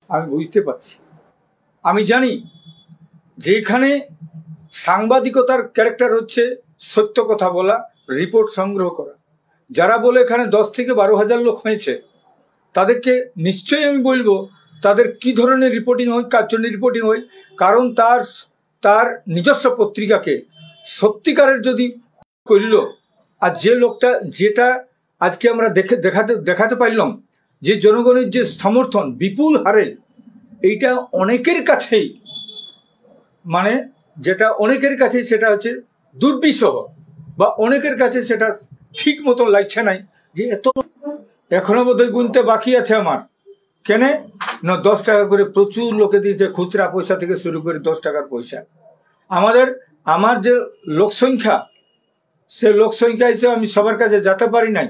আমি বুঝতে পারছি। আমি জানি যে এখানে সাংবাদিকতার ক্যারেক্টার হচ্ছে সত্য কথা বলা, রিপোর্ট সংগ্রহ করা। যারা বলে এখানে 10 থেকে 12,000 লোক হয়েছে, তাদেরকে নিশ্চয়ই আমি বলবো তাদের কি ধরনের রিপোর্টিং হয়, কার জন্য রিপোর্টিং হয়। কারণ তার নিজস্ব পত্রিকাকে সত্যিকারের যদি করল, আর যে লোকটা যেটা আজকে আমরা দেখাতে পারলাম যে জনগণের যে সমর্থন বিপুল হারে, এইটা অনেকের কাছেই মানে যেটা অনেকের কাছে সেটা হচ্ছে দুর্বিষহ, বা অনেকের কাছে সেটা ঠিক মতো লাগছে নাই যে এত এখনো বোধহয় গুনতে বাকি আছে আমার। কেন না 10 টাকা করে প্রচুর লোকে দিয়েছে, খুচরা পয়সা থেকে শুরু করে 10 টাকার পয়সা। আমার যে লোক সংখ্যা, সে লোক সংখ্যা হিসেবে আমি সবার কাছে যেতে পারি নাই।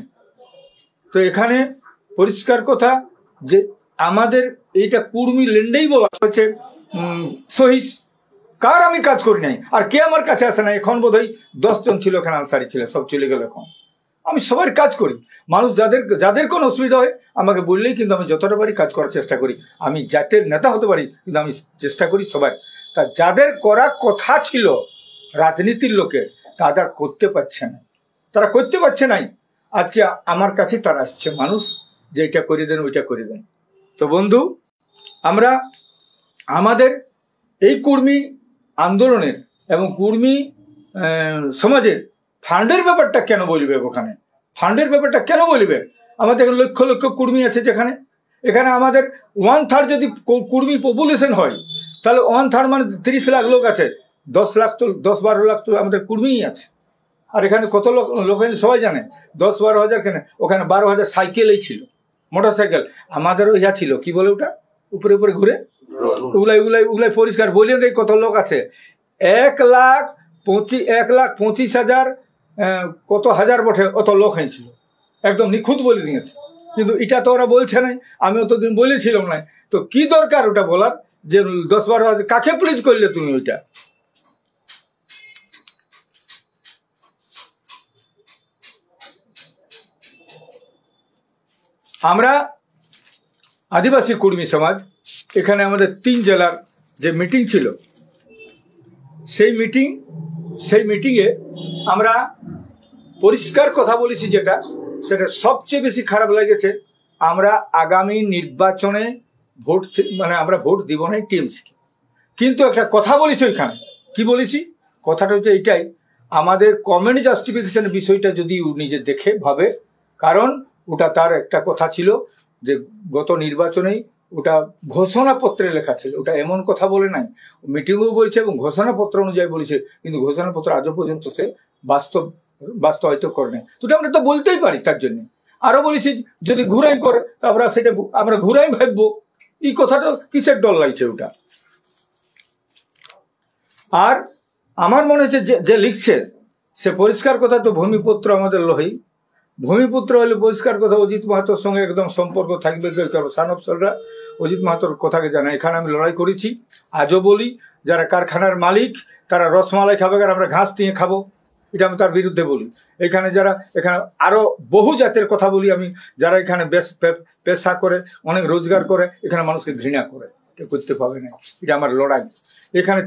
তো এখানে পরিষ্কার কথা যে আমাদের এইটা কুর্মী লেন্ডেই বলা হচ্ছে সহিস কার আমি কাজ করি নাই, আর কে আমার কাছে আসে না। এখন বোধহয় 10 জন ছিল এখানে, আনসারি ছিল, সব চলে গেল। এখন আমি সবার কাজ করি। মানুষ যাদের কোনো অসুবিধা হয় আমাকে বললেই কিন্তু আমি যতটা পারি কাজ করার চেষ্টা করি। আমি জাতের নেতা হতে পারি, কিন্তু আমি চেষ্টা করি সবাই। তা যাদের করা কথা ছিল রাজনীতির লোকের, তারা করতে পারছে না, তারা করতে পারছে নাই। আজকে আমার কাছে তারা আসছে মানুষ যে এটা করে দেন, ওইটা করে দেন। তো বন্ধু, আমরা আমাদের এই কুর্মী আন্দোলনের এবং কুর্মী সমাজের ফান্ডের ব্যাপারটা কেন বলবে? ওখানে ফান্ডের ব্যাপারটা কেন বলবে? আমাদের লক্ষ লক্ষ কুর্মী আছে, যেখানে এখানে আমাদের 1/3 যদি কুর্মী পপুলেশন হয়, তাহলে 1/3 মানে 30 লাখ লোক আছে। 10 লাখ তো 10-12 লাখ তো আমাদের কুর্মীই আছে। আর এখানে কত লোক সবাই জানে, 10-12 হাজার। কেন ওখানে 12,000 সাইকেলই ছিল, মোটর সাইকেল। আমাদেরও ইয়া ছিল, কি বলে ওটা, উপরে উপরে ঘুরে, উগুলাই পরিষ্কার বলিয়ে দেয় কত লোক আছে। 1,25,000 কত হাজার বটে অত লোক হয়েছিল, একদম নিখুঁত বলে দিয়েছে। কিন্তু এটা তো ওরা বলছে না, আমি অতদিন বলেছিলাম না। তো কি দরকার ওটা বলার যে 10-12 হাজার কাকে প্লিজ করলে তুমি? ওইটা আমরা আদিবাসী কুর্মী সমাজ, এখানে আমাদের 3 জেলার যে মিটিং ছিল, সেই মিটিংয়ে আমরা পরিষ্কার কথা বলেছি, সেটা সবচেয়ে বেশি খারাপ লেগেছে। আমরা আগামী নির্বাচনে আমরা ভোট দিব না টিএমসিকে, কিন্তু একটা কথা বলেছি ওইখানে। কি বলেছি? কথাটা হচ্ছে এইটাই, আমাদের কমিউনিটি জাস্টিফিকেশনের বিষয়টা যদি নিজে দেখে ভাবে, কারণ ওটা তার একটা কথা ছিল যে গত নির্বাচনেই ওটা ঘোষণাপত্রে লেখা ছিল, ওটা এমন কথা বলে নাই, মিটিংও বলছে এবং ঘোষণাপত্র অনুযায়ী বলেছে, কিন্তু ঘোষণাপত্র আজও পর্যন্ত সে বাস্তবায়িত করে নাই। তো আমরা তো বলতেই পারি। তার জন্য আরো বলেছি যদি ঘুরাই করে, তারপরে সেটা আমরা ঘুরাই ভাববো। এই কথাটা কিসের ডর লাগছে ওটা? আর আমার মনে হচ্ছে যে লিখছে সে পরিষ্কার কথা, তো ভূমিপুত্র আমাদের লোহী, ভূমিপুত্র হলে পরিষ্কার কথা অজিত মাহাতোর সঙ্গে একদম সম্পর্ক থাকবে। সানপসলরা অজিত মাহাতোর কথাকে জানে। এখানে আমি লড়াই করেছি, আজও বলি, যারা কারখানার মালিক তারা রসমালাই খাবে আর আমরা ঘাস দিয়ে খাবো, এটা আমি তার বিরুদ্ধে বলি। এখানে আরো বহু জাতের কথা বলি আমি, যারা এখানে পেশা করে, অনেক রোজগার করে, এখানে মানুষকে ঘৃণা করে, এটা করতে পাবে না। এটা আমার লড়াই। এখানে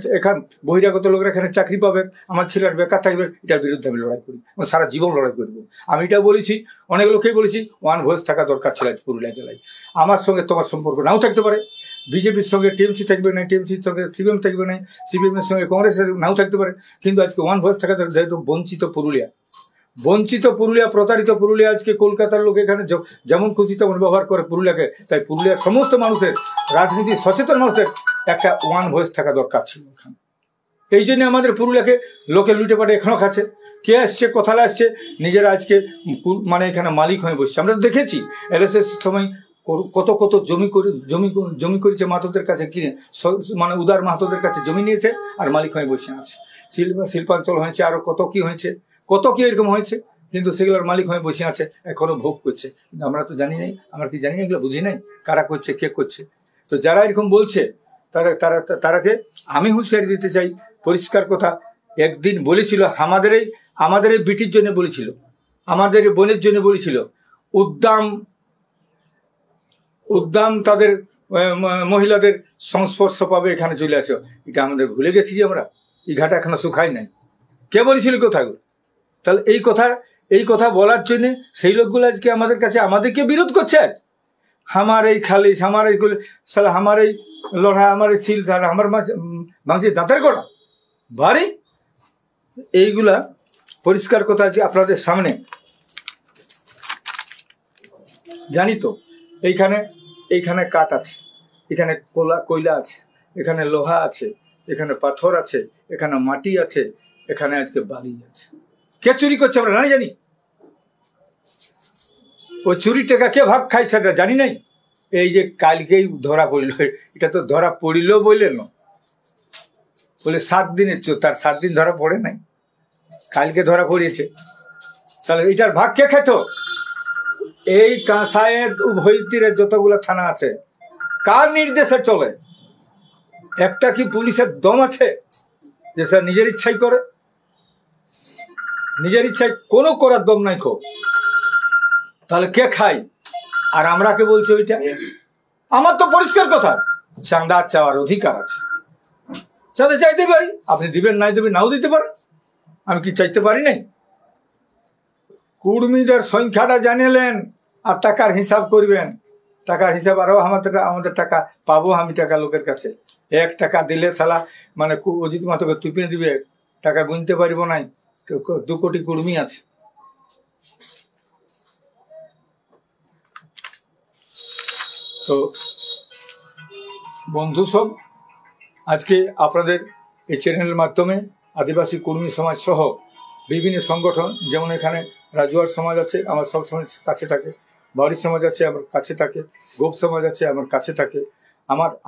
বহিরাগত লোকরা এখানে চাকরি পাবে, আমার ছেলের বেকার থাকবে, এটার বিরুদ্ধে আমি লড়াই করি এবং সারা জীবন লড়াই করবো। আমি এটা বলেছি, অনেক লোকেই বলেছি, ওয়ান ভয়েস থাকা দরকার ছিল পুরুলিয়া জেলায়। আমার সঙ্গে তোমার সম্পর্ক নাও থাকতে পারে, বিজেপির সঙ্গে টিএমসি থাকবে না, টিএমসির সঙ্গে সিপিএম থাকবে না, সিপিএমের সঙ্গে কংগ্রেসের নাও থাকতে পারে, কিন্তু আজকে ওয়ান ভয়েস থাকা দরকার। যেহেতু বঞ্চিত পুরুলিয়া, প্রতারিত পুরুলিয়া, আজকে কলকাতার লোক এখানে যেমন খুশি তেমন ব্যবহার করে পুরুলিয়াকে। তাই পুরুলিয়ার সমস্ত মানুষের, রাজনীতি সচেতন মানুষের একটা ওয়ান ভয়েস থাকা দরকার ছিল এখানে। এই জন্য আমাদের পুরুলিয়াকে লোকে লুটে পাটে এখনো খাচ্ছে। কে আসছে, কোথায় আসছে, নিজেরা আজকে এখানে মালিক হয়ে বসছে। আমরা দেখেছি এলএসএস সময় কত জমি করেছে মাহাতোদের কাছে কিনে, উদার মাহাতোদের কাছে জমি নিয়েছে আর মালিক হয়ে বসে আছে। শিল্পাঞ্চল হয়েছে, আরো কত কি এরকম হয়েছে, কিন্তু সেগুলোর মালিক হয়ে বসে আছে, এখনো ভোগ করছে। কিন্তু আমরা তো জানি নাই, আমরা কি জানি না, এগুলো বুঝি নাই কারা করছে, কে করছে। তো যারা এরকম বলছে তারাকে আমি হুঁশিয়ারি দিতে চাই, পরিষ্কার কথা। একদিন বলেছিল আমাদের এই বিটির জন্য বলেছিল, আমাদের বোনের জন্য বলেছিল, উদ্দাম তাদের মহিলাদের সংস্পর্শ পাবে, এখানে চলে আসো। এটা আমাদের ভুলে গেছি যে আমরা এই ঘাটা এখনো শুকাই নাই। কে বলেছিল কথাগুলো? তাহলে এই কথা বলার জন্য সেই লোকগুলো আজকে আমাদের কাছে আমাদেরকে বিরোধ করছে। আজ আমার এই খালিশ, আমার এই সালা, আমার এই লড়া, আমার এই সিল, আমার মাঝে দাঁতের করা বাড়ি, এইগুলা পরিষ্কার কথা আছে আপনাদের সামনে। জানি তো এইখানে কাঠ আছে, এখানে কয়লা আছে, এখানে লোহা আছে, এখানে পাথর আছে, এখানে মাটি আছে, এখানে আজকে বালি আছে। কে চুরি করছে আমরা না জানি? ওই চুরি টাকা কে ভাগ খাই সেটা জানি নাই। এই যে কালকেই ধরা পড়ল, এটা তো ধরা পড়িল বললেন বলে 7 দিনের চোর, তার 7 দিন ধরা পড়ে নাই, কালকে ধরা পড়িয়েছে। তাহলে এটার ভাগ কে খেত? এই কাঁসাইয়ের উভয়তীরের যতগুলো থানা আছে কার নির্দেশে চলে? একটা কি পুলিশের দম আছে যে স্যার নিজের ইচ্ছাই করে? নিজের ইচ্ছায় কোনো করার দম নাই খো। তাহলে কে খাই? আর আমরা কে বলছি ওইটা? আমার তো পরিষ্কার কথা, চাঁদা চাওয়ার অধিকার আছে, চাঁদা চাইতে পারি, আপনি দিবেন নাই দেবেন নাও দিতে পারেন, আমি কি চাইতে পারি নাই? কুর্মীদের সংখ্যাটা জানিলেন আর টাকার হিসাব করবেন। টাকার হিসাব আরো আমাদের টাকা পাবো আমি টাকা লোকের কাছে। 1 টাকা দিলে শালা মানে অজিত মাতকে তুপিয়ে দিবে, টাকা গুনতে পারিব নাই। 2 কোটি কুর্মী আছে। তো বন্ধু সব, আজকে আপনাদের এই চ্যানেলের মাধ্যমে আদিবাসী কর্মী সমাজ সহ বিভিন্ন সংগঠন, যেমন এখানে রাজুয়ার সমাজ আছে আমার সবসময় কাছে থাকে, বাউরি সমাজ আছে আমার কাছে থাকে, গোপ সমাজ আছে আমার কাছে থাকে,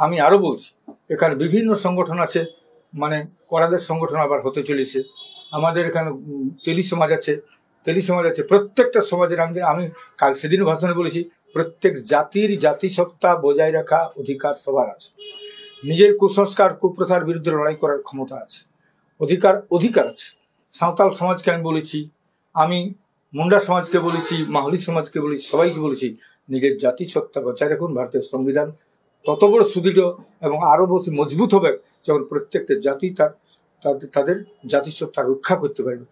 আমি আরও বলছি এখানে বিভিন্ন সংগঠন আছে, মানে করাদের সংগঠন আবার হতে চলেছে। আমাদের এখানে তেলি সমাজ আছে, প্রত্যেকটা সমাজের আমি কাল সেদিন ভাষণে বলেছি, প্রত্যেক জাতির জাতিসত্তা বজায় রাখা অধিকার সবার আছে। নিজের কুসংস্কার কুপ্রথার বিরুদ্ধে লড়াই করার ক্ষমতা আছে, অধিকার আছে। সাঁওতাল সমাজকে আমি বলেছি, আমি মুন্ডা সমাজকে বলেছি, মাহলি সমাজকে বলেছি, সবাইকে বলেছি নিজের জাতিসত্তা বজায় রাখুন। ভারতের সংবিধান তত বড় সুদৃঢ় এবং আরো বেশি মজবুত হবে যখন প্রত্যেকটা জাতি তাদের জাতিসত্তা রক্ষা করতে পারবে।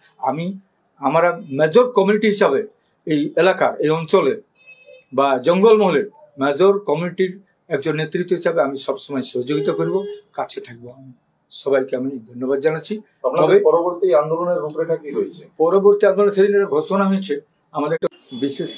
আমরা মেজর কমিউনিটি হিসাবে এই এলাকার, এই অঞ্চলের বা জঙ্গলমহলের মেজর কমিউনিটির একজন নেতৃত্ব হিসাবে আমি সবসময় সহযোগিতা করব, কাছে থাকবো। সবাইকে আমি ধন্যবাদ জানাচ্ছি। তবে পরবর্তী আন্দোলনের রূপরেখা কি রয়েছে? পরবর্তী আন্দোলন সেদিন ঘোষণা হয়েছে আমাদের একটা বিশেষ